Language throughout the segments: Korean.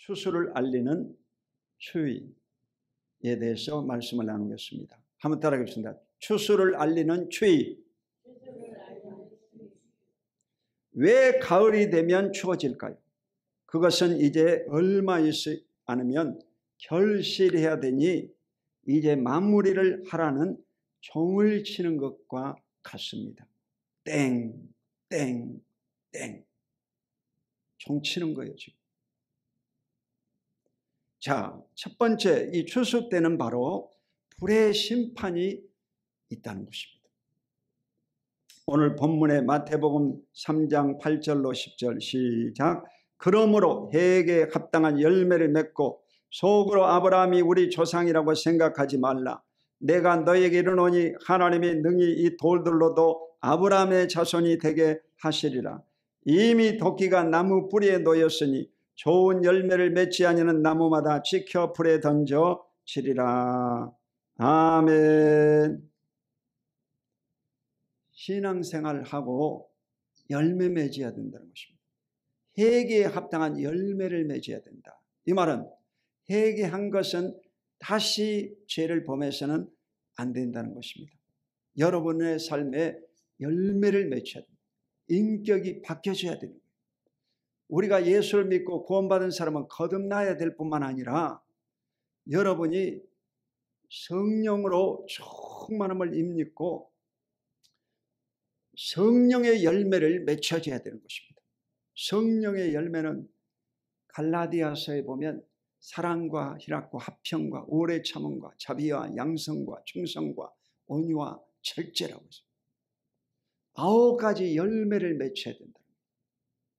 추수를 알리는 추위에 대해서 말씀을 나누겠습니다. 한번 따라하겠습니다. 추수를 알리는 추위. 왜 가을이 되면 추워질까요? 그것은 이제 얼마 있지 않으면 결실해야 되니 이제 마무리를 하라는 종을 치는 것과 같습니다. 땡, 땡, 땡. 종 치는 거예요, 지금. 자, 첫 번째, 이 추수 때는 바로 불의 심판이 있다는 것입니다. 오늘 본문의 마태복음 3장 8절로 10절 시작. 그러므로 해에게 합당한 열매를 맺고 속으로 아브라함이 우리 조상이라고 생각하지 말라. 내가 너에게 이르노니 하나님이 능히 이 돌들로도 아브라함의 자손이 되게 하시리라. 이미 도끼가 나무 뿌리에 놓였으니 좋은 열매를 맺지 아니하는 나무마다 지켜 불에 던져지리라. 아멘. 신앙생활하고 열매 맺어야 된다는 것입니다. 회개에 합당한 열매를 맺어야 된다. 이 말은 회개한 것은 다시 죄를 범해서는 안 된다는 것입니다. 여러분의 삶에 열매를 맺어야 됩니다. 인격이 바뀌어져야 되는 거예요. 우리가 예수를 믿고 구원받은 사람은 거듭나야 될 뿐만 아니라 여러분이 성령으로 충만함을 입고 성령의 열매를 맺어줘야 되는 것입니다. 성령의 열매는 갈라디아서에 보면 사랑과 희락과 화평과 오래 참음과 자비와 양성과 충성과 온유와 절제라고 했습니다. 9가지 열매를 맺어야 된다.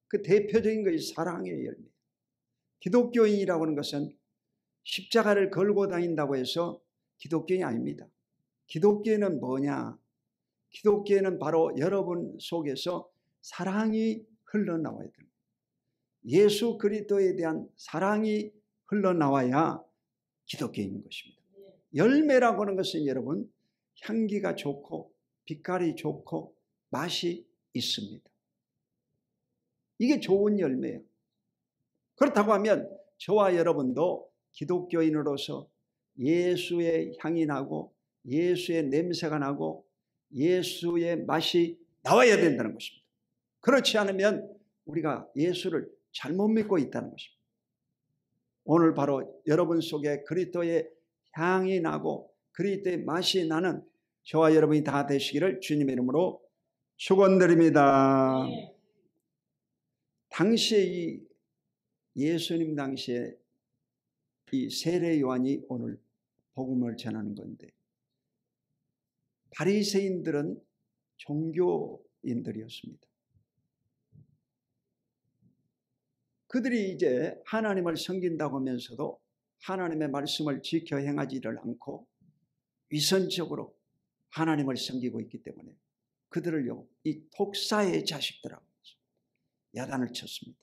그 대표적인 것이 사랑의 열매. 기독교인이라고 하는 것은 십자가를 걸고 다닌다고 해서 기독교인이 아닙니다. 기독교인은 뭐냐? 기독교인은 바로 여러분 속에서 사랑이 흘러나와야 됩니다. 예수 그리스도에 대한 사랑이 흘러나와야 기독교인인 것입니다. 열매라고 하는 것은 여러분 향기가 좋고 빛깔이 좋고 맛이 있습니다. 이게 좋은 열매예요. 그렇다고 하면 저와 여러분도 기독교인으로서 예수의 향이 나고 예수의 냄새가 나고 예수의 맛이 나와야 된다는 것입니다. 그렇지 않으면 우리가 예수를 잘못 믿고 있다는 것입니다. 오늘 바로 여러분 속에 그리스도의 향이 나고 그리스도의 맛이 나는 저와 여러분이 다 되시기를 주님의 이름으로 축원드립니다. 당시에 이 예수님 당시에 이 세례 요한이 오늘 복음을 전하는 건데 바리새인들은 종교인들이었습니다. 그들이 이제 하나님을 섬긴다고 하면서도 하나님의 말씀을 지켜 행하지를 않고 위선적으로 하나님을 섬기고 있기 때문에 그들을요, 이 독사의 자식들하고 야단을 쳤습니다.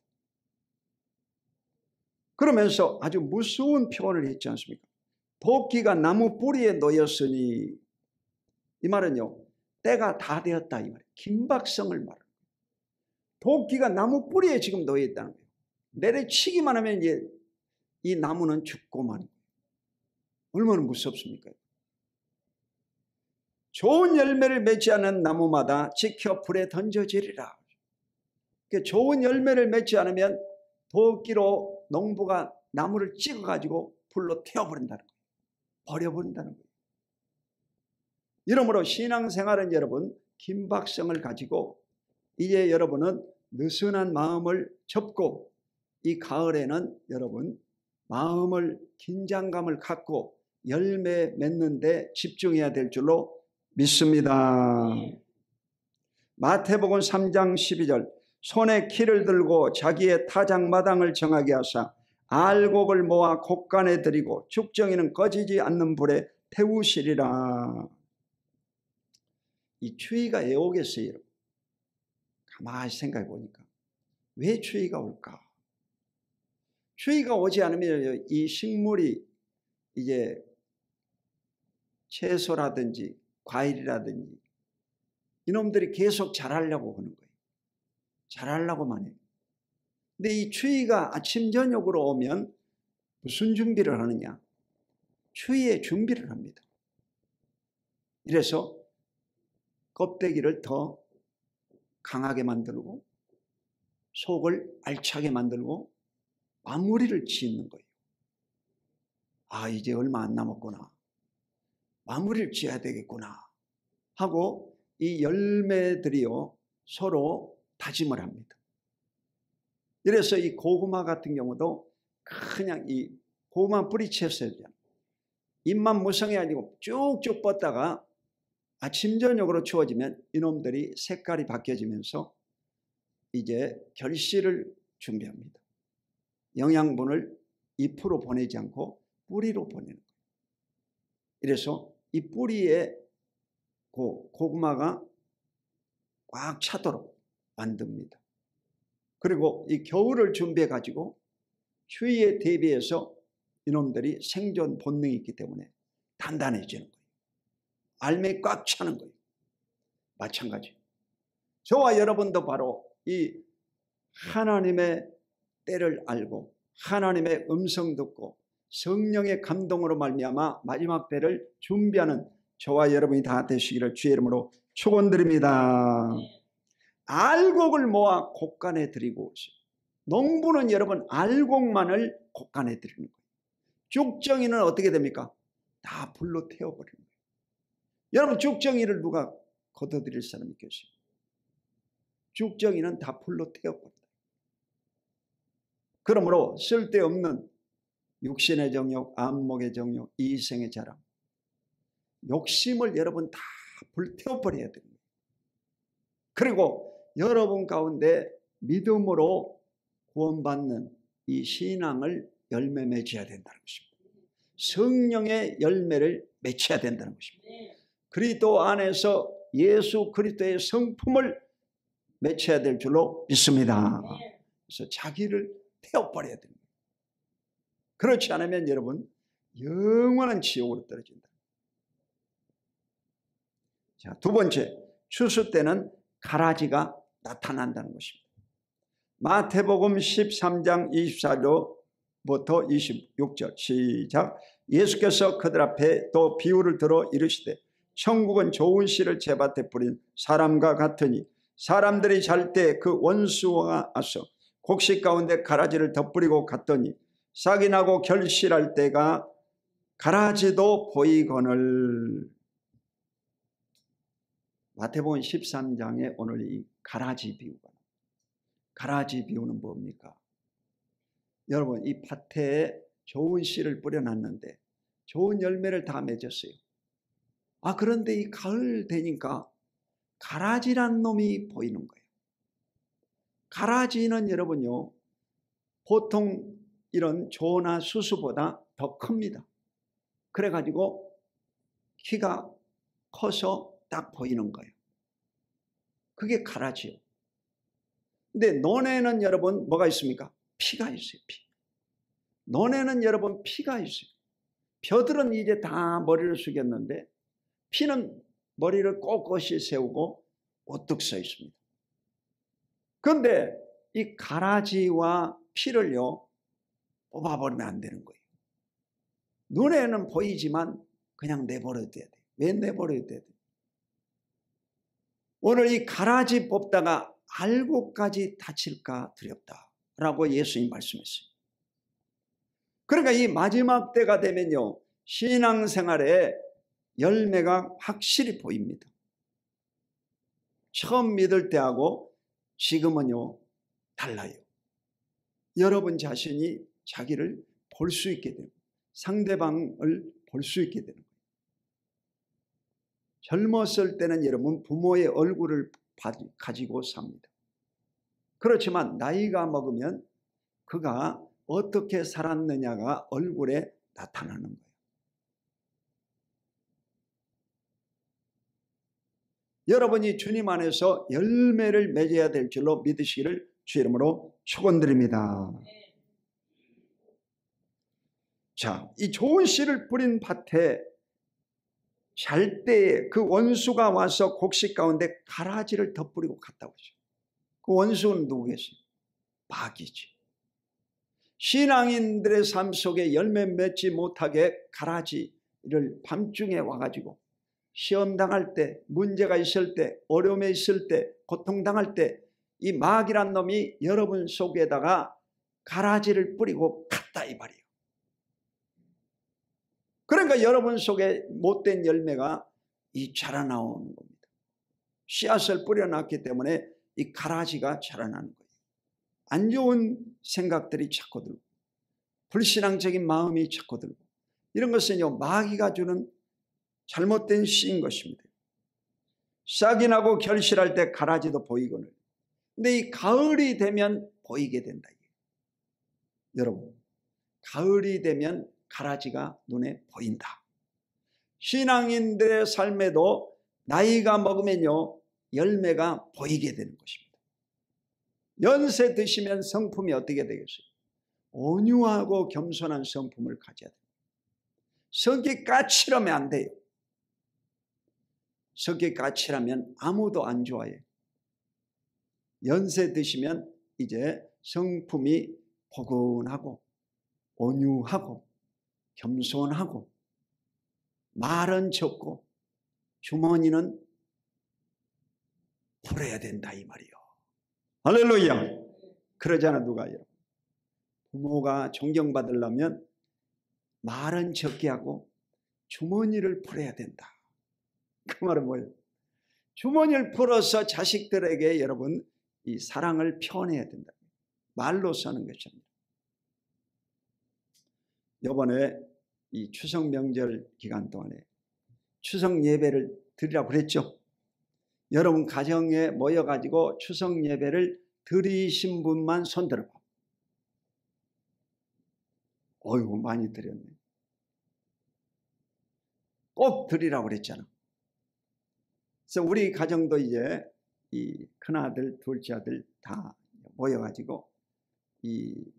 그러면서 아주 무서운 표현을 했지 않습니까? 도끼가 나무 뿌리에 놓였으니, 이 말은요, 때가 다 되었다 이 말이에요. 긴박성을 말합니다. 도끼가 나무 뿌리에 지금 놓여 있다는 거예요. 내려치기만 하면 이제 이 나무는 죽고만 거예요. 얼마나 무섭습니까? 좋은 열매를 맺지 않은 나무마다 지켜 불에 던져지리라. 그러니까 좋은 열매를 맺지 않으면 도끼로 농부가 나무를 찍어가지고 불로 태워버린다는 거예요. 버려버린다는 거예요. 이러므로 신앙생활은 여러분 긴박성을 가지고 이제 여러분은 느슨한 마음을 접고 이 가을에는 여러분 마음을 긴장감을 갖고 열매 맺는 데 집중해야 될 줄로 믿습니다. 마태복음 3장 12절 손에 키를 들고 자기의 타작마당을 정하게 하사 알곡을 모아 곡간에 들이고 죽정이는 꺼지지 않는 불에 태우시리라. 이 추위가 왜 오겠어요? 여러분? 가만히 생각해 보니까 왜 추위가 올까? 추위가 오지 않으면 이 식물이 이제 채소라든지 과일이라든지 이놈들이 계속 자라려고 하는 거예요. 자라려고만 해요. 근데 이 추위가 아침 저녁으로 오면 무슨 준비를 하느냐? 추위에 준비를 합니다. 이래서 껍데기를 더 강하게 만들고 속을 알차게 만들고 마무리를 짓는 거예요. 아, 이제 얼마 안 남았구나. 마무리를 지어야 되겠구나 하고 이 열매들이요 서로 다짐을 합니다. 이래서 이 고구마 같은 경우도 그냥 이 고구마 뿌리채였어요. 잎만 무성해가지고 쭉쭉 뻗다가 아침 저녁으로 추워지면 이놈들이 색깔이 바뀌어지면서 이제 결실을 준비합니다. 영양분을 잎으로 보내지 않고 뿌리로 보내는 거예요. 이래서 이 뿌리에 고구마가 꽉 차도록 만듭니다. 그리고 이 겨울을 준비해 가지고 추위에 대비해서 이놈들이 생존 본능이 있기 때문에 단단해지는 거예요. 알맹이 꽉 차는 거예요. 마찬가지. 저와 여러분도 바로 이 하나님의 때를 알고 하나님의 음성 듣고 성령의 감동으로 말미암아 마지막 때를 준비하는 저와 여러분이 다 되시기를 주의 이름으로 축원드립니다. 알곡을 모아 곡간에 드리고 오세요. 농부는 여러분 알곡만을 곡간에 드리는 거예요. 죽정이는 어떻게 됩니까? 다 불로 태워버리는 거예요. 여러분 죽정이를 누가 걷어들일 사람이 계세요? 죽정이는 다 불로 태워버린다. 그러므로 쓸데없는 육신의 정욕, 안목의 정욕, 이생의 자랑, 욕심을 여러분 다 불태워버려야 됩니다. 그리고 여러분 가운데 믿음으로 구원받는 이 신앙을 열매 맺어야 된다는 것입니다. 성령의 열매를 맺어야 된다는 것입니다. 그리스도 안에서 예수 그리스도의 성품을 맺어야 될 줄로 믿습니다. 그래서 자기를 태워버려야 됩니다. 그렇지 않으면 여러분 영원한 지옥으로 떨어진다. 자, 두 번째, 추수 때는 가라지가 나타난다는 것입니다. 마태복음 13장 24절부터 26절 시작. 예수께서 그들 앞에 또 비유를 들어 이르시되 천국은 좋은 씨를 제밭에 뿌린 사람과 같으니 사람들이 잘 때 그 원수가 와서 곡식 가운데 가라지를 덧뿌리고 갔더니 싹이 나고 결실할 때가 가라지도 보이거늘. 마태복음 13장에 오늘 이 가라지 비유가, 가라지 비유는 뭡니까? 여러분 이 밭에 좋은 씨를 뿌려놨는데 좋은 열매를 다 맺었어요. 아, 그런데 이 가을 되니까 가라지란 놈이 보이는 거예요. 가라지는 여러분요 보통 이런 조나 수수보다 더 큽니다. 그래가지고 키가 커서 딱 보이는 거예요. 그게 가라지요. 근데 논에는 여러분 뭐가 있습니까? 피가 있어요. 피. 논에는 여러분 피가 있어요. 벼들은 이제 다 머리를 숙였는데 피는 머리를 꼿꼿이 세우고 우뚝 서 있습니다. 그런데 이 가라지와 피를요 뽑아버리면 안 되는 거예요. 눈에는 보이지만 그냥 내버려둬야 돼요. 왜 내버려둬야 돼요? 오늘 이 가라지 뽑다가 알곡까지 다칠까 두렵다라고 예수님 말씀했어요. 그러니까 이 마지막 때가 되면요 신앙생활에 열매가 확실히 보입니다. 처음 믿을 때하고 지금은요 달라요. 여러분 자신이 자기를 볼 수 있게 되고 상대방을 볼 수 있게 되는 거예요. 젊었을 때는 여러분 부모의 얼굴을 가지고 삽니다. 그렇지만 나이가 먹으면 그가 어떻게 살았느냐가 얼굴에 나타나는 거예요. 여러분이 주님 안에서 열매를 맺어야 될 줄로 믿으시기를 주 이름으로 축원드립니다. 자, 이 좋은 씨를 뿌린 밭에 잘 때에 그 원수가 와서 곡식 가운데 가라지를 덧뿌리고 갔다고 하죠. 그 원수는 누구겠어요? 마귀지. 신앙인들의 삶 속에 열매 맺지 못하게 가라지를 밤중에 와가지고 시험 당할 때, 문제가 있을 때, 어려움에 있을 때, 고통당할 때 이 마귀란 놈이 여러분 속에다가 가라지를 뿌리고 갔다 이 말이에요. 그러니까 여러분 속에 못된 열매가 자라나오는 겁니다. 씨앗을 뿌려놨기 때문에 이 가라지가 자라나는 거예요. 안 좋은 생각들이 자꾸 들고, 불신앙적인 마음이 자꾸 들고, 이런 것은요 마귀가 주는 잘못된 씨인 것입니다. 싹이 나고 결실할 때 가라지도 보이거늘. 근데 이 가을이 되면 보이게 된다. 여러분, 가을이 되면 가라지가 눈에 보인다. 신앙인들의 삶에도 나이가 먹으면요 열매가 보이게 되는 것입니다. 연세 드시면 성품이 어떻게 되겠어요? 온유하고 겸손한 성품을 가져야 됩니다. 성격이 까칠하면 안 돼요. 성격이 까칠하면 아무도 안 좋아해요. 연세 드시면 이제 성품이 포근하고 온유하고 겸손하고 말은 적고 주머니는 풀어야 된다 이 말이요. 할렐루야. 그러잖아 누가요. 부모가 존경받으려면 말은 적게 하고 주머니를 풀어야 된다. 그 말은 뭐예요? 주머니를 풀어서 자식들에게 여러분 이 사랑을 표현해야 된다. 말로 사는 것입니다. 이번에 이 추석 명절 기간 동안에 추석 예배를 드리라고 그랬죠. 여러분 가정에 모여가지고 추석 예배를 드리신 분만 손 들어봐. 어이구 많이 드렸네. 꼭 드리라고 그랬잖아. 그래서 우리 가정도 이제 이 큰아들 둘째 아들 다 모여가지고 이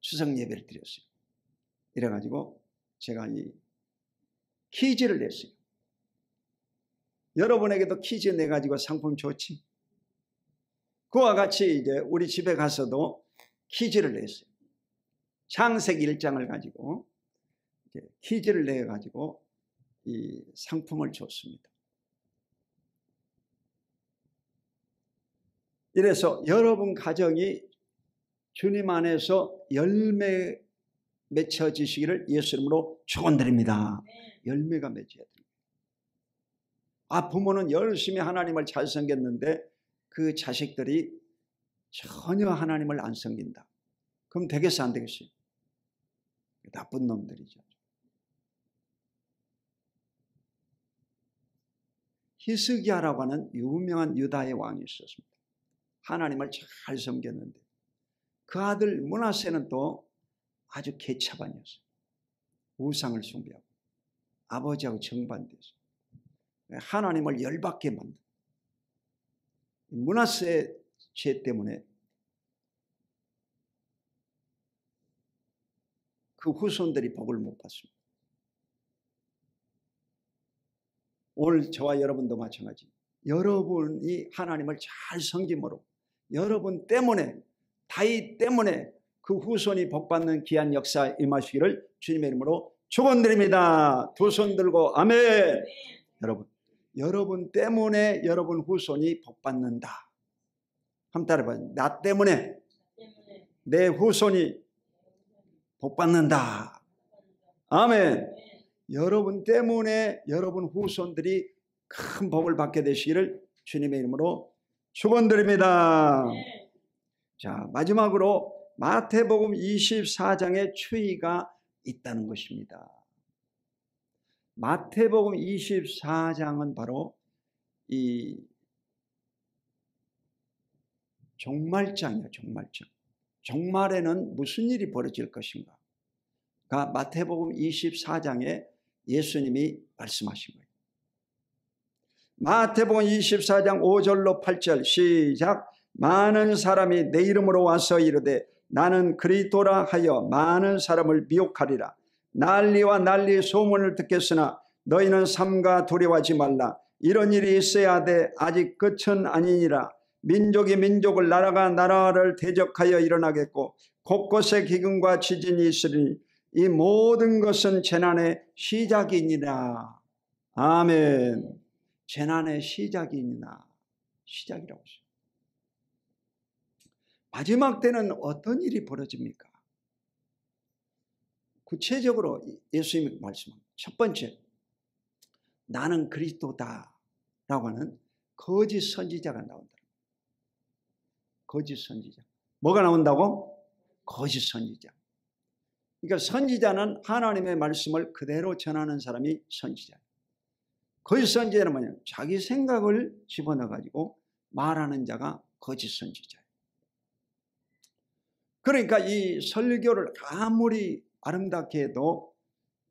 추석 예배를 드렸어요. 이래가지고 제가 이 퀴즈를 냈어요. 여러분에게도 퀴즈 내가지고 상품 좋지? 그와 같이 이제 우리 집에 가서도 퀴즈를 냈어요. 창세기 1장을 가지고 퀴즈를 내가지고 이 상품을 줬습니다. 이래서 여러분 가정이 주님 안에서 열매 맺혀지시기를 예수 이름으로 축원드립니다. 열매가 맺혀야 됩니다. 부모는 열심히 하나님을 잘 섬겼는데 그 자식들이 전혀 하나님을 안 섬긴다. 그럼 되겠어 안 되겠어요? 나쁜 놈들이죠. 히스기야라고 하는 유명한 유다의 왕이 있었습니다. 하나님을 잘 섬겼는데 그 아들 므낫세는 또 아주 개차반이었어요. 우상을 숭배하고 아버지하고 정반대해서 하나님을 열받게 만든 므낫세의 죄 때문에 그 후손들이 복을 못 받습니다. 오늘 저와 여러분도 마찬가지. 여러분이 하나님을 잘 섬김으로 여러분 때문에 다윗 때문에 그 후손이 복받는 귀한 역사 임하시기를 주님의 이름으로 축원드립니다. 두 손 들고 아멘. 여러분 때문에 여러분 후손이 복받는다. 한번 따라해봐요. 나 때문에 내 후손이 복받는다. 아멘. 여러분 때문에 여러분 후손들이 큰 복을 받게 되시기를 주님의 이름으로 축원드립니다. 자, 마지막으로 마태복음 24장의 추이가 있다는 것입니다. 마태복음 24장은 바로 이 종말장이에요. 종말장. 종말에는 무슨 일이 벌어질 것인가? 마태복음 24장에 예수님이 말씀하신 거예요. 마태복음 24장 5절로 8절 시작. 많은 사람이 내 이름으로 와서 이르되 나는 그리스도라 하여 많은 사람을 미혹하리라. 난리와 난리 소문을 듣겠으나 너희는 삼가 두려워하지 말라. 이런 일이 있어야 돼. 아직 끝은 아니니라. 민족이 민족을, 나라가 나라를 대적하여 일어나겠고 곳곳에 기근과 지진이 있으니 이 모든 것은 재난의 시작이니라. 아멘. 재난의 시작이니라. 시작이라고 했어요. 마지막 때는 어떤 일이 벌어집니까? 구체적으로 예수님이 말씀합니다. 첫 번째, 나는 그리스도다 라고 하는 거짓 선지자가 나온다. 거짓 선지자. 뭐가 나온다고? 거짓 선지자. 그러니까 선지자는 하나님의 말씀을 그대로 전하는 사람이 선지자예요. 거짓 선지자는 뭐냐? 자기 생각을 집어넣어가지고 말하는 자가 거짓 선지자예요. 그러니까 이 설교를 아무리 아름답게 해도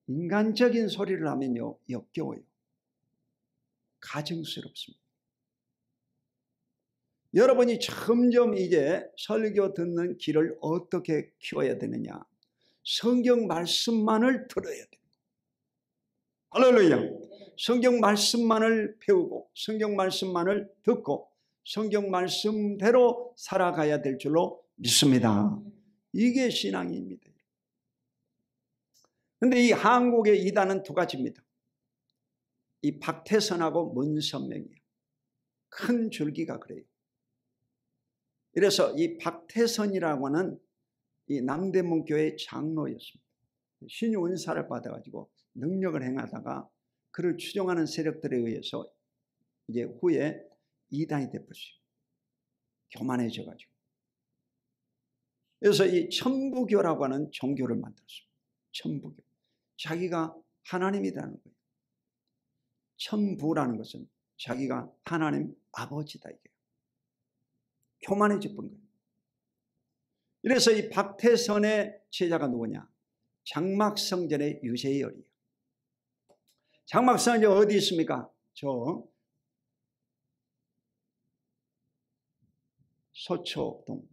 인간적인 소리를 하면요, 역겨워요. 가증스럽습니다. 여러분이 점점 이제 설교 듣는 귀를 어떻게 키워야 되느냐? 성경 말씀만을 들어야 돼요. 할렐루야. 성경 말씀만을 배우고 성경 말씀만을 듣고 성경 말씀대로 살아가야 될 줄로 믿습니다. 이게 신앙입니다. 그런데 이 한국의 이단은 두 가지입니다. 이 박태선하고 문선명이에요. 큰 줄기가 그래요. 그래서 이 박태선이라고 하는 이 남대문교회 장로였습니다. 신유 은사를 받아가지고 능력을 행하다가 그를 추종하는 세력들에 의해서 이제 후에 이단이 되버렸어요. 교만해져가지고. 그래서 이 천부교라고 하는 종교를 만들었습니다. 천부교. 자기가 하나님이라는 거예요. 천부라는 것은 자기가 하나님 아버지다 이게. 교만해져 본 거예요. 그래서 이 박태선의 제자가 누구냐? 장막성전의 유재열이에요. 장막성전 어디 있습니까? 저 서초동.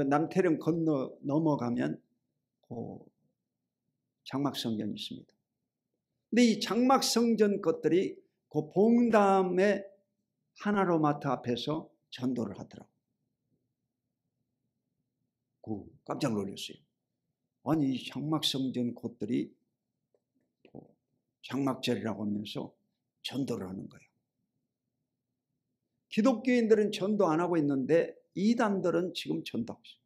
남태령 건너 넘어가면 장막성전이 있습니다. 근데 이 장막성전 것들이 그 봉담의 하나로마트 앞에서 전도를 하더라고요. 깜짝 놀랐어요. 아니 이 장막성전 곳들이 장막절이라고 하면서 전도를 하는 거예요. 기독교인들은 전도 안 하고 있는데 이단들은 지금 전도하고 있어요.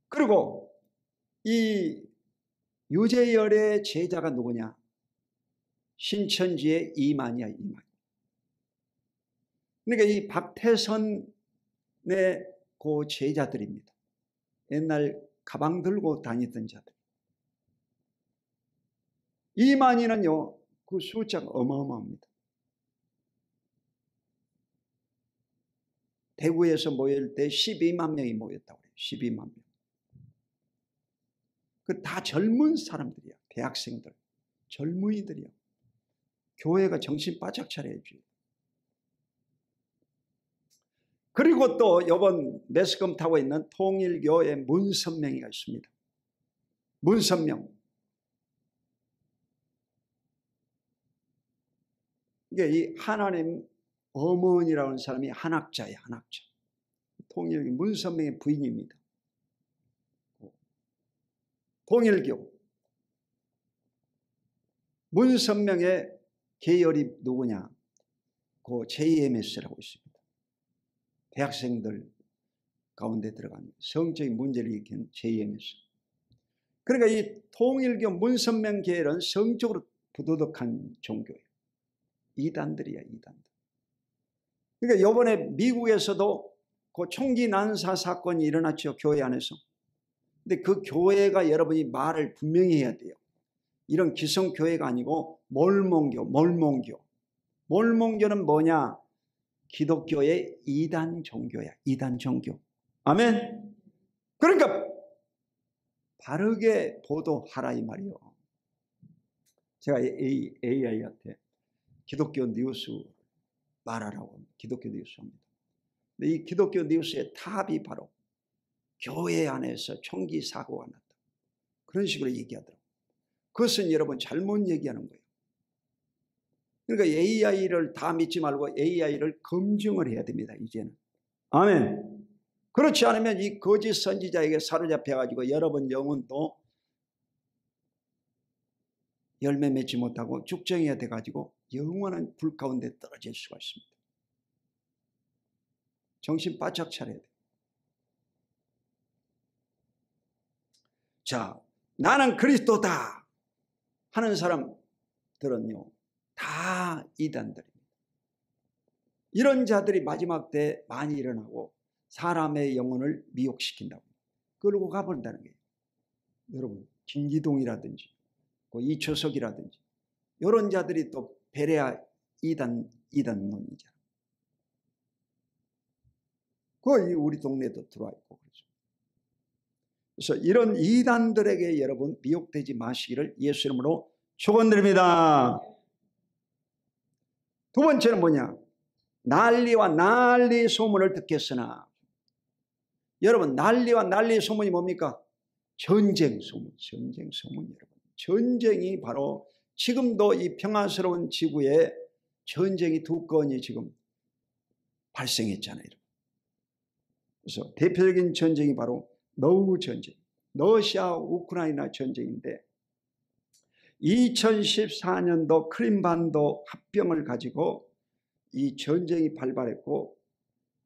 그리고 이 유재열의 제자가 누구냐? 신천지의 이만이야. 이만. 그러니까 이 박태선의 그 제자들입니다. 옛날 가방 들고 다니던 자들. 이만희는요, 그 숫자가 어마어마합니다. 대구에서 모일 때 12만 명이 모였다고 그래요. 12만 명. 그 다 젊은 사람들이야. 대학생들. 젊은이들이야. 교회가 정신 바짝 차려야지. 그리고 또 이번 매스컴 타고 있는 통일교의 문선명이가 있습니다. 문선명. 이게 이 하나님 어머니라고 하는 사람이 한학자예요. 한학자. 통일교 문선명의 부인입니다. 통일교. 문선명의 계열이 누구냐? 그 JMS라고 있습니다. 대학생들 가운데 들어간 성적인 문제를 일으키는 JMS. 그러니까 이 통일교 문선명 계열은 성적으로 부도덕한 종교예요. 이단들이야, 이단들. 그러니까 이번에 미국에서도 그 총기 난사 사건이 일어났죠, 교회 안에서. 근데 그 교회가 여러분이 말을 분명히 해야 돼요. 이런 기성교회가 아니고 몰몬교, 몰몬교. 몰몬교는 뭐냐? 기독교의 이단 종교야. 이단 종교. 아멘. 그러니까 바르게 보도하라 이 말이요. 제가 AI한테 기독교 뉴스 말하라고 기독교 뉴스 합니다. 근데 이 기독교 뉴스의 탑이 바로 교회 안에서 총기 사고가 났다. 그런 식으로 얘기하더라고요. 그것은 여러분 잘못 얘기하는 거예요. 그러니까 AI를 다 믿지 말고 AI를 검증을 해야 됩니다. 이제는. 아멘. 그렇지 않으면 이 거짓 선지자에게 사로잡혀가지고 여러분 영혼도 열매 맺지 못하고 죽정이가 돼가지고 영원한 불 가운데 떨어질 수가 있습니다. 정신 바짝 차려야 돼요. 자, 나는 그리스도다 하는 사람들은요, 다 이단들입니다. 이런 자들이 마지막 때 많이 일어나고 사람의 영혼을 미혹시킨다고 끌고 가버린다는 거예요. 여러분, 김기동이라든지 이초석이라든지 이런 자들이 또 베레아 이단론이잖아요. 거의 우리 동네도 들어와 있고 그렇죠. 그래서 이런 이단들에게 여러분 미혹되지 마시기를 예수 이름으로 축원드립니다. 두 번째는 뭐냐? 난리와 난리 소문을 듣겠으나. 여러분, 난리와 난리 소문이 뭡니까? 전쟁 소문, 전쟁 소문. 여러분, 전쟁이 바로 지금도 이 평화스러운 지구에 전쟁이 두 건이 지금 발생했잖아요. 그래서 대표적인 전쟁이 바로 노후 전쟁, 러시아 우크라이나 전쟁인데 2014년도 크림반도 합병을 가지고 이 전쟁이 발발했고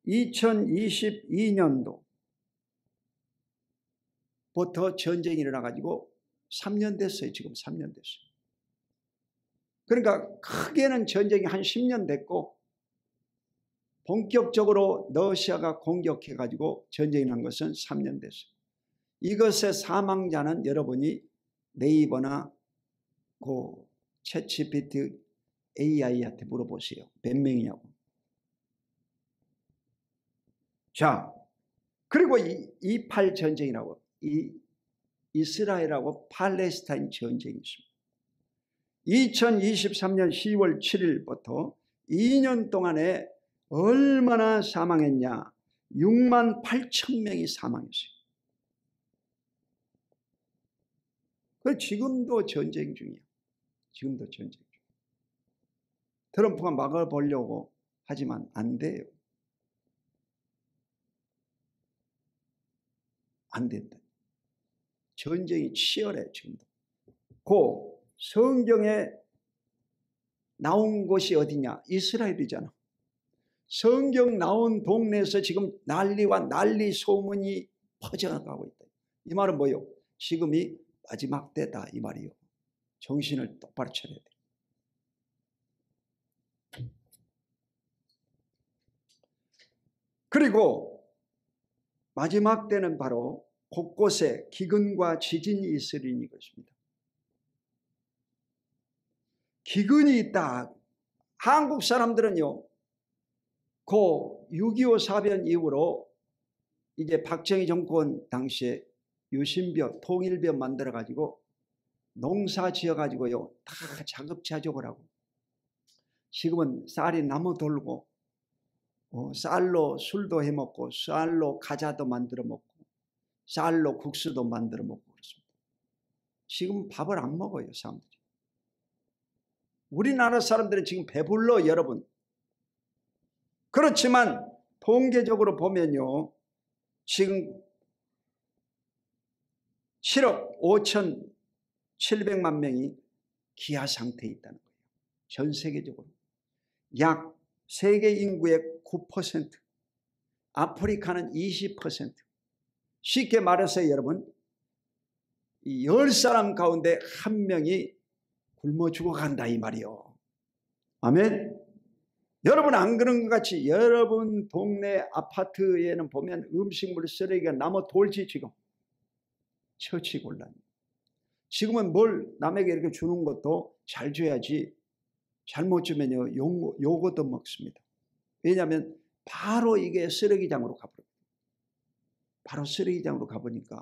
2022년도부터 전쟁이 일어나가지고 3년 됐어요. 지금 3년 됐어요. 그러니까 크게는 전쟁이 한 10년 됐고 본격적으로 러시아가 공격해가지고 전쟁이 난 것은 3년 됐어요. 이것의 사망자는 여러분이 네이버나 그 챗GPT AI한테 물어보세요. 몇 명이냐고. 자, 그리고 28 전쟁이라고 이스라엘하고 팔레스타인 전쟁이 있습니다. 2023년 10월 7일부터 2년 동안에 얼마나 사망했냐? 6만 8천 명이 사망했어요. 그 지금도 전쟁 중이에요. 지금도 전쟁 중. 트럼프가 막아보려고 하지만 안 돼요. 안 된다. 전쟁이 치열해 지금도. 그 성경에 나온 곳이 어디냐? 이스라엘이잖아. 성경 나온 동네에서 지금 난리와 난리 소문이 퍼져나가고 있다. 이 말은 뭐예요? 지금이 마지막 때다 이 말이요. 정신을 똑바로 차려야 돼. 그리고 마지막 때는 바로 곳곳에 기근과 지진이 있으리니 그렇습니다. 기근이 있다. 한국 사람들은요, 그 6.25 사변 이후로 이제 박정희 정권 당시에 유신벼, 통일벼 만들어가지고 농사 지어가지고요, 다 자급자족을 하고 지금은 쌀이 나무 돌고 쌀로 술도 해먹고 쌀로 과자도 만들어 먹고 쌀로 국수도 만들어 먹고 그렇습니다. 지금 밥을 안 먹어요, 사람들이. 우리나라 사람들은 지금 배불러, 여러분. 그렇지만 통계적으로 보면요, 지금 7억 5,700만 명이 기아 상태에 있다는 거예요. 전 세계적으로. 약 세계 인구의 9%, 아프리카는 20%. 쉽게 말해서 여러분, 10사람 가운데 한 명이 굶어 죽어간다 이 말이요. 아멘. 여러분 안 그런 것 같이 여러분 동네 아파트에는 보면 음식물 쓰레기가 남아 돌지 지금. 처치곤란. 지금은 뭘 남에게 이렇게 주는 것도 잘 줘야지 잘못 주면요 요것도 먹습니다. 왜냐하면 바로 이게 쓰레기장으로 가버려요. 바로 쓰레기장으로 가보니까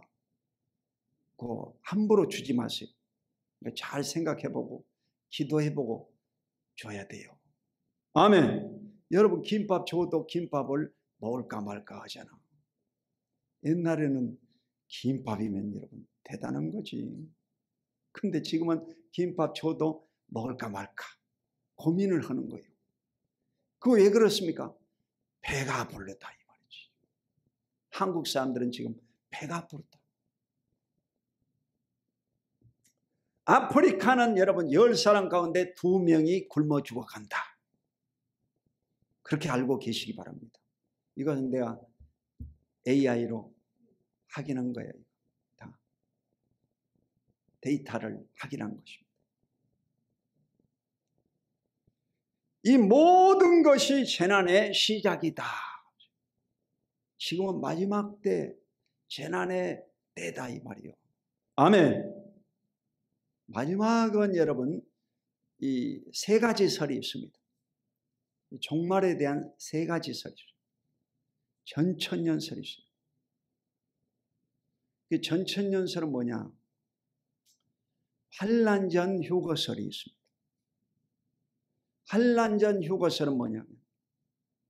함부로 주지 마세요. 잘 생각해보고 기도해보고 줘야 돼요. 아멘. 여러분 김밥 줘도 김밥을 먹을까 말까 하잖아. 옛날에는 김밥이면 여러분 대단한 거지. 근데 지금은 김밥 줘도 먹을까 말까. 고민을 하는 거예요. 그거 왜 그렇습니까? 배가 불렀다 이 말이지. 한국 사람들은 지금 배가 불렀다. 아프리카는 여러분 10사람 가운데 2명이 굶어 죽어간다. 그렇게 알고 계시기 바랍니다. 이것은 내가 AI로 확인한 거예요. 다 데이터를 확인한 것입니다. 이 모든 것이 재난의 시작이다. 지금은 마지막 때 재난의 때다 이 말이요. 아멘. 마지막은 여러분 이 3가지 설이 있습니다. 종말에 대한 3가지 설이 있습니다. 전천년설이 있습니다. 그 전천년설은 뭐냐? 환난전 휴거설이 있습니다. 환난전 휴거설은 뭐냐면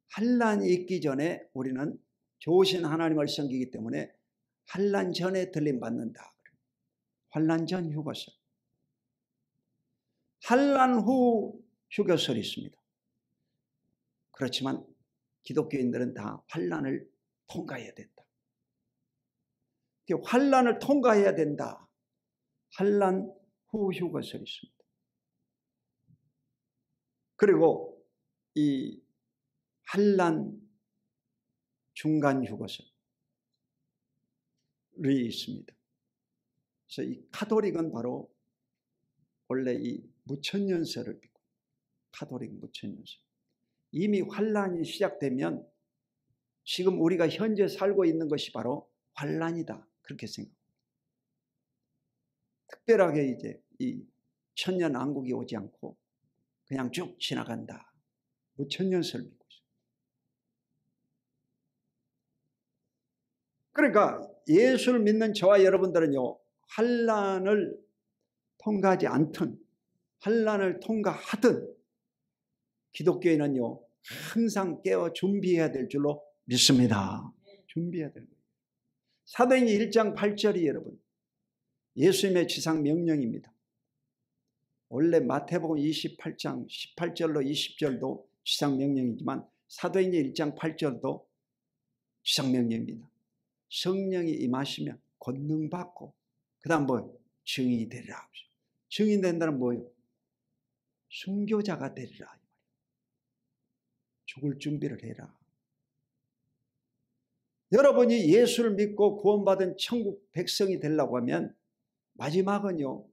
환난이 있기 전에 우리는 좋으신 하나님을 섬기기 때문에 환난 전에 들림받는다. 환난전 휴거설. 환난 후 휴거설이 있습니다. 그렇지만 기독교인들은 다 환난을 통과해야 된다. 환난을 통과해야 된다. 환난 후 휴거설이 있습니다. 그리고 이 환난 중간 휴거설이 있습니다. 그래서 이 카톨릭은 바로 원래 이 무천년설을 믿고 카톨릭 무천년설. 이미 환난이 시작되면 지금 우리가 현재 살고 있는 것이 바로 환난이다. 그렇게 생각합니다. 특별하게 이제 이 천년왕국이 오지 않고 그냥 쭉 지나간다. 무천년설을 믿고 있습니다. 그러니까 예수를 믿는 저와 여러분들은요. 환난을 통과하지 않든 환난을 통과하든 기독교인은요. 항상 깨어 준비해야 될 줄로 믿습니다. 준비해야 되는 거예요. 사도행전 1장 8절이 여러분 예수님의 지상 명령입니다. 원래 마태복음 28장 18절로 20절도 지상 명령이지만 사도행전 1장 8절도 지상 명령입니다. 성령이 임하시면 권능 받고 그 다음 뭐예요? 증인이 되리라. 증인 된다는 뭐예요? 순교자가 되리라. 죽을 준비를 해라. 여러분이 예수를 믿고 구원받은 천국 백성이 되려고 하면 마지막은요.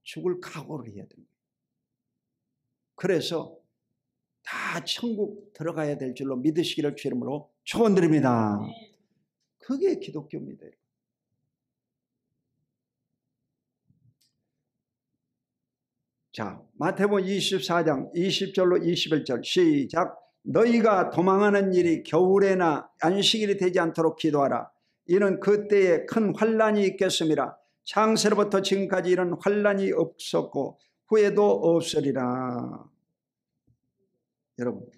죽을 각오를 해야 됩니다. 그래서 다 천국 들어가야 될 줄로 믿으시기를 주 이름으로 축원드립니다. 그게 기독교입니다. 자, 마태복음 24장 20절로 21절 시작. 너희가 도망하는 일이 겨울에나 안식일이 되지 않도록 기도하라. 이는 그때에 큰 환난이 있겠음이라. 창세로부터 지금까지 이런 환난이 없었고 후에도 없으리라. 여러분,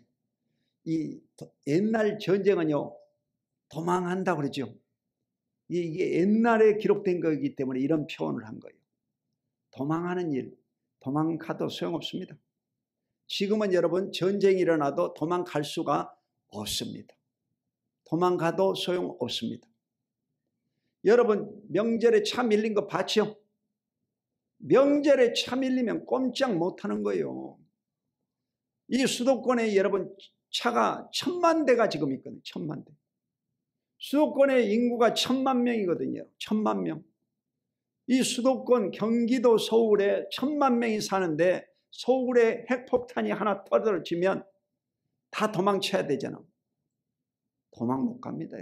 이 옛날 전쟁은요 도망한다고 그러죠. 이게 옛날에 기록된 거기 때문에 이런 표현을 한 거예요. 도망하는 일, 도망가도 소용없습니다. 지금은 여러분 전쟁이 일어나도 도망갈 수가 없습니다. 도망가도 소용없습니다. 여러분 명절에 차 밀린 거 봤죠? 명절에 차 밀리면 꼼짝 못하는 거예요. 이 수도권에 여러분 차가 1000만 대가 지금 있거든요. 1000만 대. 수도권의 인구가 1000만 명이거든요. 1000만 명. 이 수도권 경기도 서울에 1000만 명이 사는데 서울에 핵폭탄이 하나 터져지면 다 도망쳐야 되잖아. 도망 못 갑니다.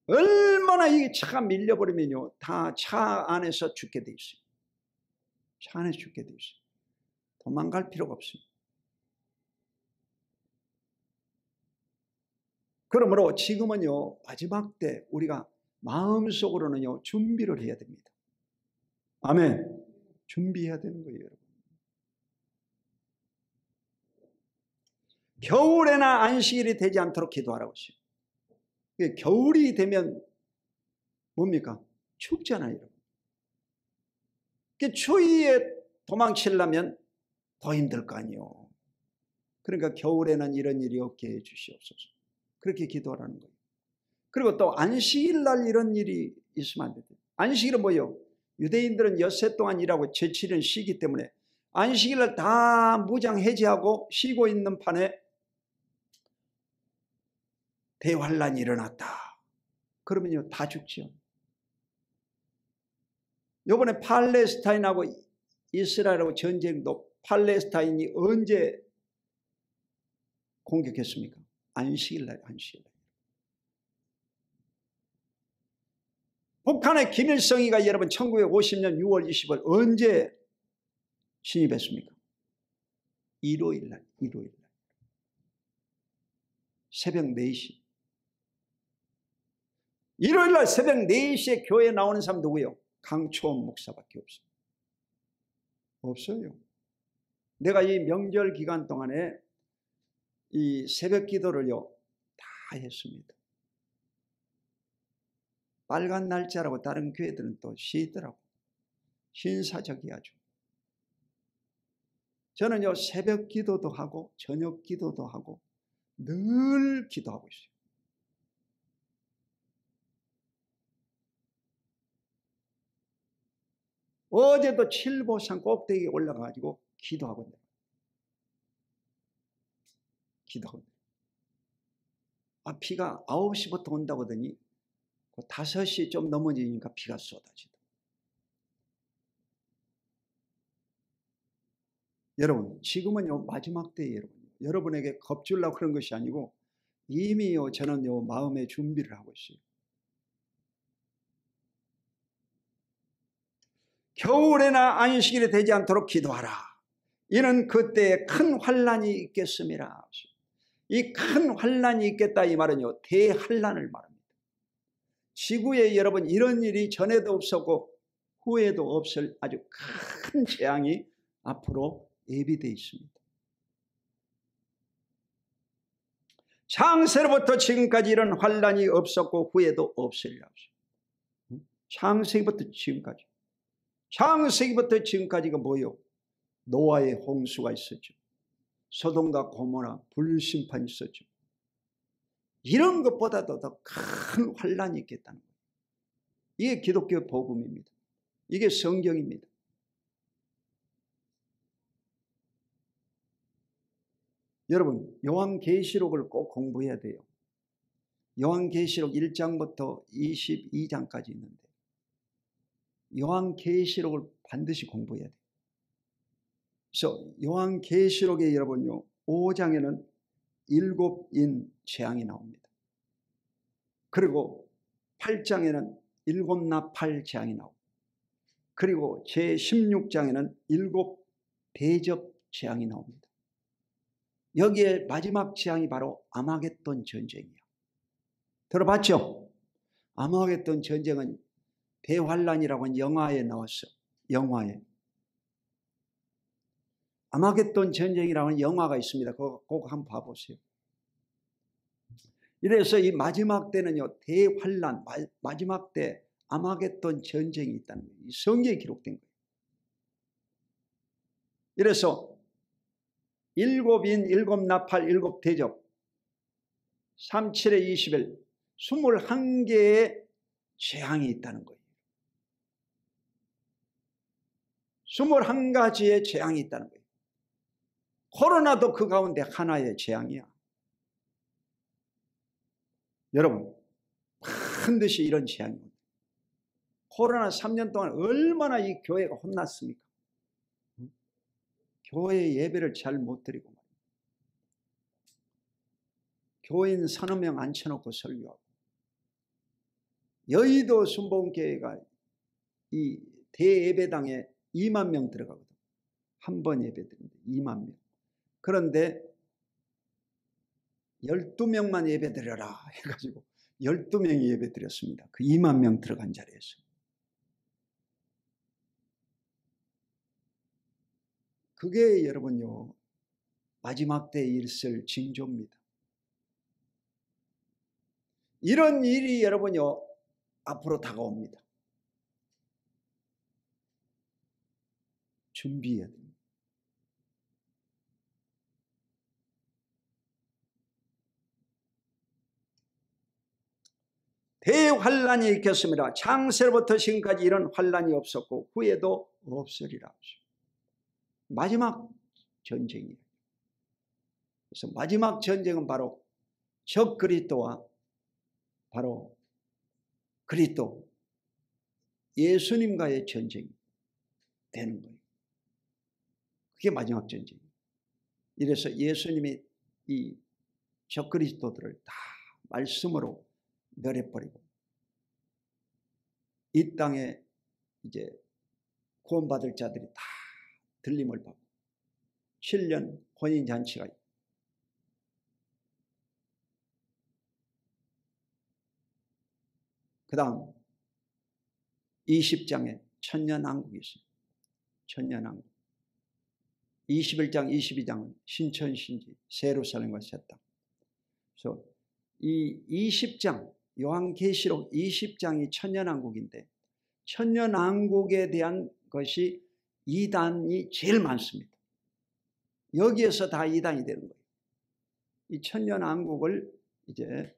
얼마나 이 차가 밀려버리면요 다 차 안에서 죽게 돼 있어요. 차 안에서 죽게 돼 있어요. 도망갈 필요가 없습니다. 그러므로 지금은요 마지막 때 우리가 마음속으로는요 준비를 해야 됩니다. 아멘. 준비해야 되는 거예요, 여러분. 겨울에나 안식일이 되지 않도록 기도하라고 했어요. 겨울이 되면 뭡니까? 춥잖아요, 여러분. 그 추위에 도망치려면 더 힘들 거 아니요. 그러니까 겨울에는 이런 일이 없게 해 주시옵소서. 그렇게 기도하라는 거예요. 그리고 또 안식일 날 이런 일이 있으면 안 돼요. 안식일은 뭐예요? 유대인들은 엿새 동안 일하고 제7일은 쉬기 때문에 안식일 날 다 무장 해제하고 쉬고 있는 판에 대환란이 일어났다. 그러면요 다 죽지요. 요번에 팔레스타인하고 이스라엘하고 전쟁도 팔레스타인이 언제 공격했습니까? 안식일 날, 안식일 날. 북한의 김일성이가 여러분 1950년 6월 20일 언제 진입했습니까? 일요일 날, 일요일 날. 새벽 4시. 일요일 날 새벽 4시에 교회에 나오는 사람 누구예요? 강초원 목사밖에 없어요. 없어요. 내가 이 명절 기간 동안에 이 새벽 기도를요 다 했습니다. 빨간 날짜라고 다른 교회들은 또 쉬더라고. 신사적이야죠. 저는요 새벽 기도도 하고 저녁 기도도 하고 늘 기도하고 있어요. 어제도 칠보산 꼭대기에 올라가가지고 기도하고 있네요. 기도하고 있네요. 비가 9시부터 온다고 하더니 5시 좀 넘어지니까 비가 쏟아지다. 여러분 지금은요 마지막 때에 여러분에게 겁주려고 그런 것이 아니고 이미요 저는요 마음의 준비를 하고 있어요. 겨울에나 안식일이 되지 않도록 기도하라. 이는 그때에 큰 환란이 있겠음이라. 이 큰 환란이 있겠다 이 말은요 대환란을 말합니다. 지구에 여러분 이런 일이 전에도 없었고 후에도 없을 아주 큰 재앙이 앞으로 예비되어 있습니다. 창세로부터 지금까지 이런 환란이 없었고 후에도 없으리라. 창세기부터 지금까지. 창세기부터 지금까지가 뭐예요? 노아의 홍수가 있었죠. 소돔과 고모라 불심판이 있었죠. 이런 것보다도 더 큰 환란이 있겠다는 거예요. 이게 기독교 복음입니다. 이게 성경입니다. 여러분 요한계시록을 꼭 공부해야 돼요. 요한계시록 1장부터 22장까지 있는데 요한계시록을 반드시 공부해야 돼요. 그래서 요한계시록에 여러분요 5장에는 7인 재앙이 나옵니다. 그리고 8장에는 7나팔 재앙이 나오고 그리고 제16장에는 7대접 재앙이 나옵니다. 여기에 마지막 재앙이 바로 아마겟돈 전쟁이에요. 들어봤죠? 아마겟돈 전쟁은 대환란이라고 하는 영화에 나왔어. 영화에. 아마겟돈 전쟁이라고 하는 영화가 있습니다. 그거 꼭 한번 봐보세요. 이래서 이 마지막 때는요 대환란, 마지막 때 아마겟돈 전쟁이 있다는 거예요. 성경에 기록된 거예요. 이래서 7인, 7나팔, 7대접, 3, 7에 20일, 21개의 재앙이 있다는 거예요. 21가지의 재앙이 있다는 거예요. 코로나도 그 가운데 하나의 재앙이야. 여러분 반드시 이런 재앙이 옵니다. 코로나 3년 동안 얼마나 이 교회가 혼났습니까? 교회 예배를 잘 못 드리고 교인 서너 명 앉혀놓고 설교하고 여의도 순복음교회가 이 대예배당에 2만 명 들어가거든. 한 번 예배 드리는데 2만 명. 그런데 12명만 예배 드려라 해가지고 12명이 예배 드렸습니다. 그 2만 명 들어간 자리에서. 그게 여러분요 마지막 때에 있을 징조입니다. 이런 일이 여러분요 앞으로 다가옵니다. 준비해야 됩니다. 대환란이 있겠습니다. 창세로부터 지금까지 이런 환란이 없었고 후에도 없으리라. 마지막 전쟁이에요. 그래서 마지막 전쟁은 바로 적 그리스도와 바로 그리스도 예수님과의 전쟁이 되는 거예요. 그게 마지막 전쟁이에요. 이래서 예수님이 이 적 그리스도들을 다 말씀으로 멸해버리고 이 땅에 이제 구원받을 자들이 다 들림을 받고 7년 혼인잔치가 있고 그 다음 20장에 천년왕국이 있습니다. 천년왕국. 21장 22장은 신천신지 예루살렘과 새 땅. 그래서 이 20장 요한계시록 20장이 천년왕국인데 천년왕국에 대한 것이 이단이 제일 많습니다. 여기에서 다 이단이 되는 거예요. 이 천년왕국을 이제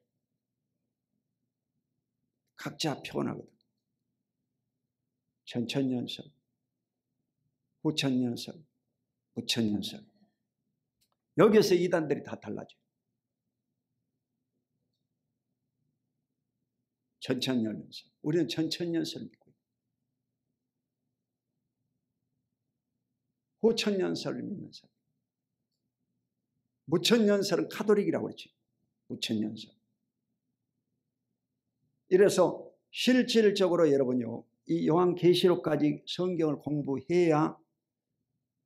각자 표현하거든. 전천년설, 후천년설, 무천년설. 여기에서 이단들이 다 달라져요. 전천년설. 우리는 전천년설을 믿고 있고 후천년설을 믿는 사람. 무천년설은 카톨릭이라고 그러지. 무천년설. 이래서 실질적으로 여러분요, 이 요한계시록까지 성경을 공부해야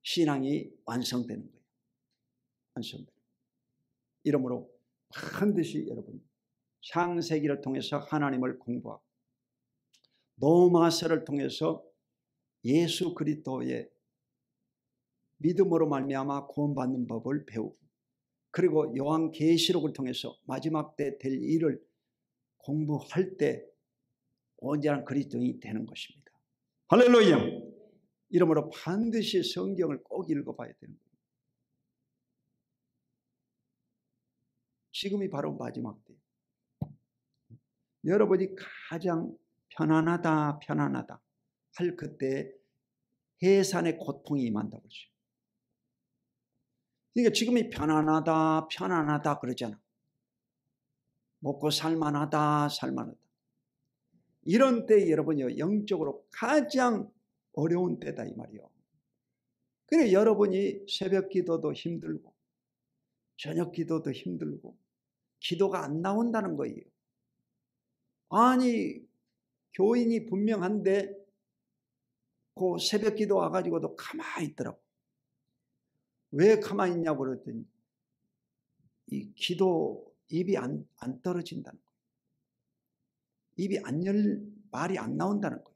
신앙이 완성되는 거예요. 완성되는. 이러므로 반드시 여러분 창세기를 통해서 하나님을 공부하고 로마서를 통해서 예수 그리스도의 믿음으로 말미암아 구원받는 법을 배우고 그리고 요한계시록을 통해서 마지막 때 될 일을 공부할 때 온전한 그리스도인이 되는 것입니다. 할렐루야. 이러므로 반드시 성경을 꼭 읽어봐야 되는 거예요. 지금이 바로 마지막 때. 여러분이 가장 편안하다 할 그때 해산의 고통이 임한다고 그러죠. 그러니까 지금이 편안하다 그러잖아. 먹고 살만하다. 이런 때 여러분이 영적으로 가장 어려운 때다 이 말이요. 그래 여러분이 새벽 기도도 힘들고 저녁 기도도 힘들고 기도가 안 나온다는 거예요. 아니 교인이 분명한데 그 새벽 기도 와가지고도 가만히 있더라고. 왜 가만히 있냐고 그랬더니 이 기도 입이 안 떨어진다는 거예요. 입이 말이 안 나온다는 거예요.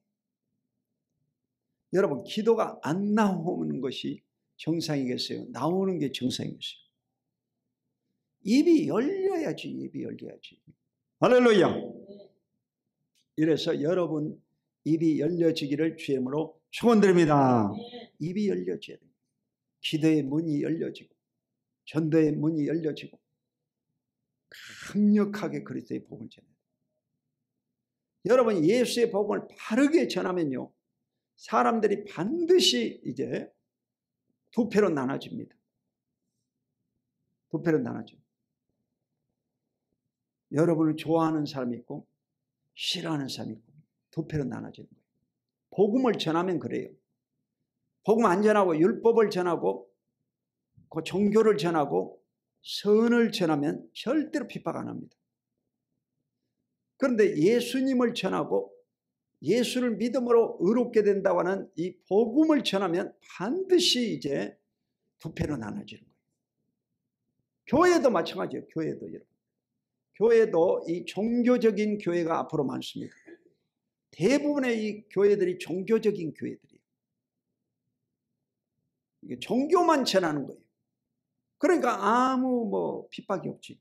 여러분 기도가 안 나오는 것이 정상이겠어요? 나오는 게 정상이겠어요? 입이 열려야지. 할렐루야. 이래서 여러분 입이 열려지기를 주의 이름으로 축원드립니다. 입이 열려져야 됩니다. 기도의 문이 열려지고 전도의 문이 열려지고 강력하게 그리스도의 복음을 전해야 돼요. 여러분이 예수의 복음을 바르게 전하면요 사람들이 반드시 이제 두 패로 나눠집니다. 두 패로 나눠져요. 여러분을 좋아하는 사람이 있고 싫어하는 사람이 있고 두 패로 나눠지는 거예요. 복음을 전하면 그래요. 복음 안 전하고 율법을 전하고 그 종교를 전하고 선을 전하면 절대로 핍박 안 합니다. 그런데 예수님을 전하고 예수를 믿음으로 의롭게 된다고 하는 이 복음을 전하면 반드시 이제 두 패로 나눠지는 거예요. 교회도 마찬가지예요. 교회도 여러분. 교회도 이 종교적인 교회가 앞으로 많습니다. 대부분의 이 교회들이 종교적인 교회들이에요. 이게 종교만 전하는 거예요. 그러니까 아무 핍박이 없지.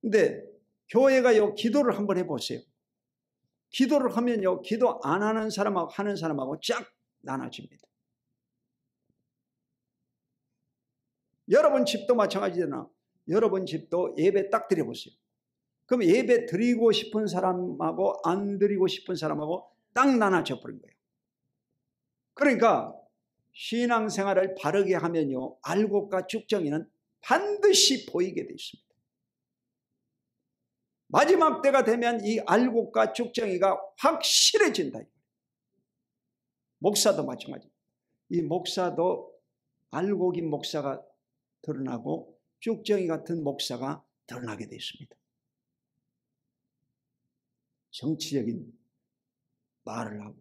근데 교회가 기도를 한번 해보세요. 기도를 하면요 기도 안 하는 사람하고 하는 사람하고 쫙 나눠집니다. 여러분 집도 마찬가지잖아. 여러분 집도 예배 딱 드려보세요. 그럼 예배 드리고 싶은 사람하고 안 드리고 싶은 사람하고 딱 나눠져 버린 거예요. 그러니까 신앙생활을 바르게 하면요, 알곡과 쭉정이는 반드시 보이게 돼 있습니다. 마지막 때가 되면 이 알곡과 쭉정이가 확실해진다. 목사도 마찬가지. 이 목사도 알곡인 목사가 드러나고 쭉정이 같은 목사가 드러나게 되어 있습니다. 정치적인 말을 하고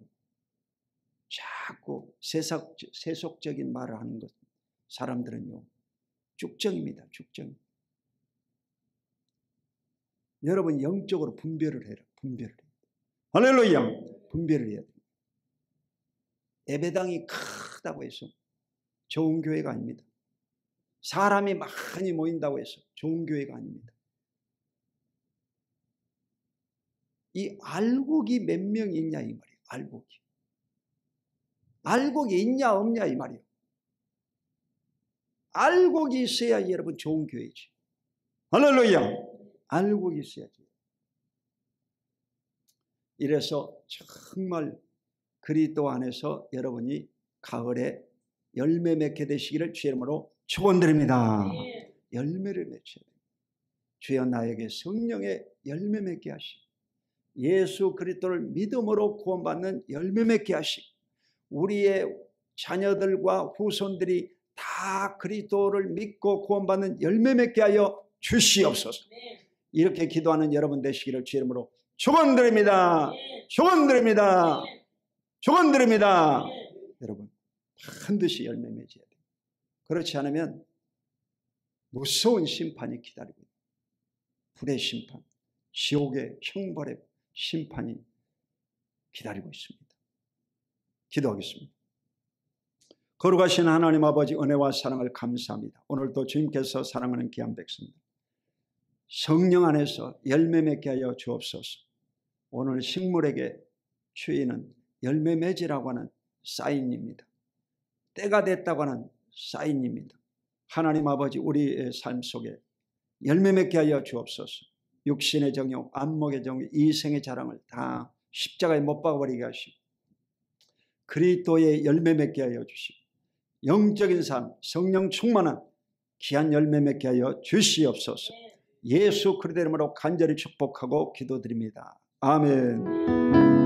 자꾸 세속적인 말을 하는 것, 사람들은요 쭉정입니다. 쭉정. 여러분 영적으로 분별을 해라. 분별을 해야 돼. 할렐루야. 분별을 해야 돼. 예배당이 크다고 해서 좋은 교회가 아닙니다. 사람이 많이 모인다고 해서 좋은 교회가 아닙니다. 이 알곡이 몇 명 있냐 이 말이에요. 알곡이. 알곡이 있냐 없냐 이 말이에요. 알곡이 있어야 여러분 좋은 교회지. 할렐루야. 알곡이 있어야지. 이래서 정말 그리스도 안에서 여러분이 가을에 열매 맺게 되시기를 주의 이름으로 축원드립니다. 열매를 맺혀야 돼요. 주여 나에게 성령의 열매 맺게 하시고 예수 그리스도를 믿음으로 구원받는 열매 맺게 하시고 우리의 자녀들과 후손들이 다 그리스도를 믿고 구원받는 열매 맺게 하여 주시옵소서. 이렇게 기도하는 여러분 되시기를 주의 이름으로 축원드립니다. 축원드립니다. 축원드립니다. 여러분 반드시 열매 맺어야 돼요. 그렇지 않으면 무서운 심판이 기다리고 있어요. 불의 심판, 지옥의 형벌의 심판이 기다리고 있습니다. 기도하겠습니다. 거룩하신 하나님 아버지 은혜와 사랑을 감사합니다. 오늘도 주님께서 사랑하는 귀한 백성들 성령 안에서 열매 맺게 하여 주옵소서. 오늘 식물에게 주인은 열매 맺으라고 하는 사인입니다. 때가 됐다고 하는 사인입니다. 하나님 아버지 우리의 삶 속에 열매 맺게 하여 주옵소서. 육신의 정욕, 안목의 정욕, 이생의 자랑을 다 십자가에 못 박아버리게 하시고 그리스도의 열매 맺게 하여 주시고 영적인 삶, 성령 충만한 귀한 열매 맺게 하여 주시옵소서. 예수 그리스도의 이름으로 간절히 축복하고 기도드립니다. 아멘.